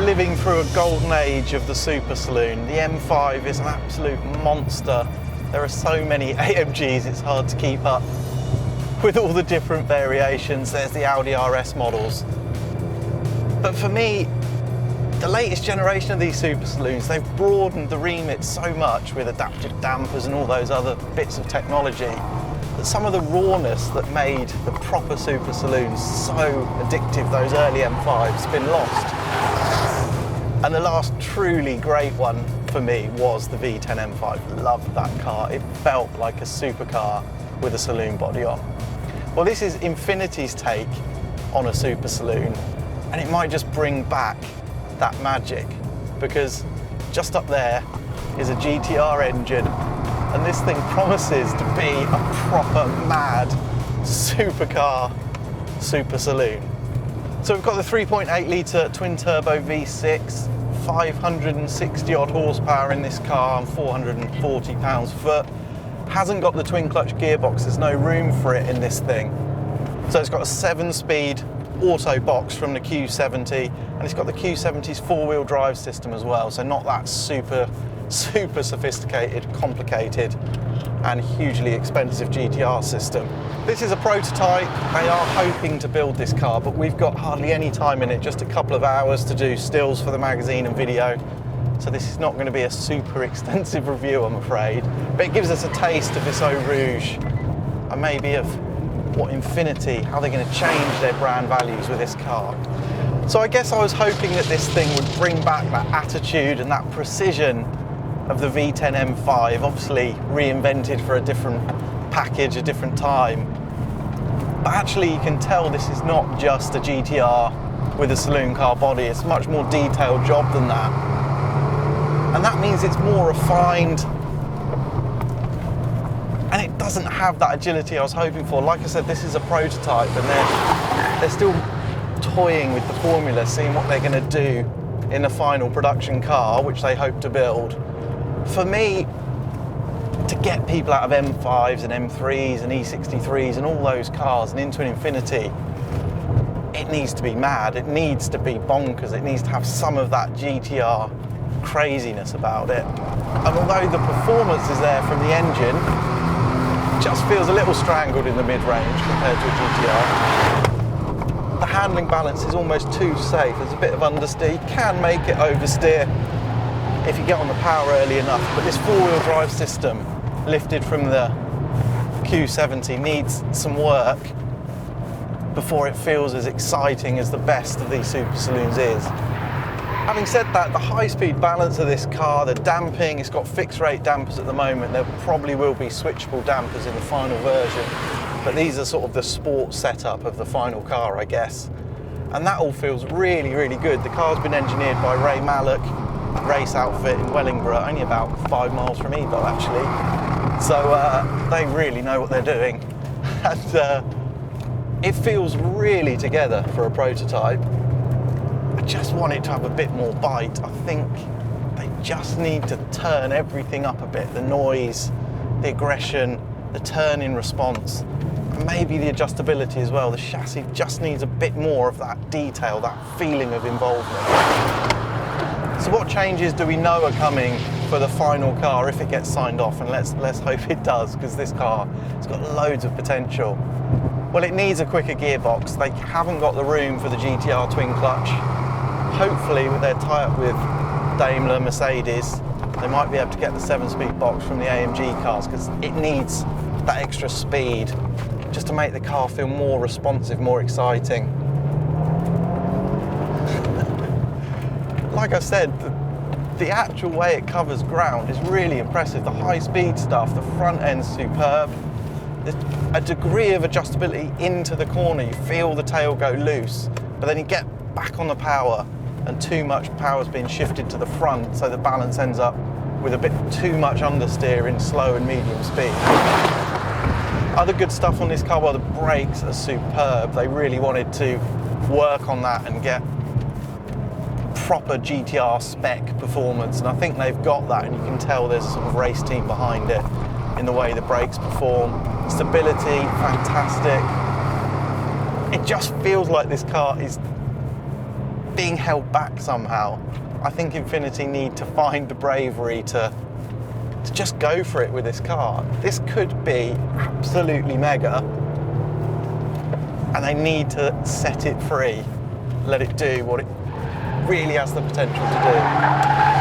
living through a golden age of the super saloon. The M5 is an absolute monster. There are so many AMGs, it's hard to keep up with all the different variations. There's the Audi RS models. But for me, the latest generation of these super saloons, they've broadened the remit so much with adaptive dampers and all those other bits of technology that some of the rawness that made the proper super saloons so addictive, those early M5s, has been lost. And the last truly great one for me was the V10 M5. Loved that car. It felt like a supercar with a saloon body on. Well, this is Infiniti's take on a super saloon, and it might just bring back that magic, because just up there is a GT-R engine, and this thing promises to be a proper mad supercar super saloon. So we've got the 3.8 litre twin turbo V6, 560 odd horsepower in this car and 440 pounds-foot. Hasn't got the twin clutch gearbox, there's no room for it in this thing. So it's got a 7-speed auto box from the Q70, and it's got the Q70's 4-wheel drive system as well, so not that super sophisticated, complicated and hugely expensive GT-R system. This is a prototype. They are hoping to build this car, but we've got hardly any time in it, just a couple of hours to do stills for the magazine and video. So this is not going to be a super extensive review, I'm afraid, but it gives us a taste of this Eau Rouge and maybe of what Infiniti, how they're going to change their brand values with this car. So I guess I was hoping that this thing would bring back that attitude and that precision of the V10 M5, obviously reinvented for a different package, a different time. But actually you can tell this is not just a GT-R with a saloon car body, it's a much more detailed job than that. And that means it's more refined, and it doesn't have that agility I was hoping for. Like I said, this is a prototype, and they're still toying with the formula, seeing what they're going to do in the final production car, which they hope to build. For me, to get people out of M5s and M3s and E63s and all those cars and into an Infiniti, it needs to be mad, it needs to be bonkers, it needs to have some of that GT-R craziness about it. And although the performance is there from the engine, it just feels a little strangled in the mid-range compared to a GT-R. The handling balance is almost too safe. There's a bit of understeer. You can make it oversteer if you get on the power early enough, but this 4-wheel drive system lifted from the Q70 needs some work before it feels as exciting as the best of these super saloons is. Having said that, the high-speed balance of this car, the damping, it's got fixed-rate dampers at the moment. There probably will be switchable dampers in the final version, but these are sort of the sport setup of the final car, I guess. And that all feels really, really good. The car's been engineered by Ray Mallock, race outfit in Wellingborough, only about 5 miles from Evo actually. So they really know what they're doing. And it feels really together for a prototype. I just want it to have a bit more bite. I think they just need to turn everything up a bit. The noise, the aggression, the turn-in response, and maybe the adjustability as well. The chassis just needs a bit more of that detail, that feeling of involvement. So what changes do we know are coming for the final car if it gets signed off? And let's hope it does, because this car has got loads of potential. Well, it needs a quicker gearbox. They haven't got the room for the GT-R twin clutch. Hopefully with their tie-up with Daimler, Mercedes, they might be able to get the 7-speed box from the AMG cars, because it needs that extra speed just to make the car feel more responsive, more exciting. Like I said, the actual way it covers ground is really impressive. The high-speed stuff, the front end's superb. There's a degree of adjustability into the corner. You feel the tail go loose, but then you get back on the power, and too much power's being shifted to the front, so the balance ends up with a bit too much understeer in slow and medium speed. Other good stuff on this car, well, the brakes are superb. They really wanted to work on that and get proper GT-R spec performance, and I think they've got that, and you can tell there's a sort of race team behind it in the way the brakes perform. Stability, fantastic. It just feels like this car is being held back somehow. I think Infiniti need to find the bravery to just go for it with this car. This could be absolutely mega, and they need to set it free, let it do what it really has the potential to do.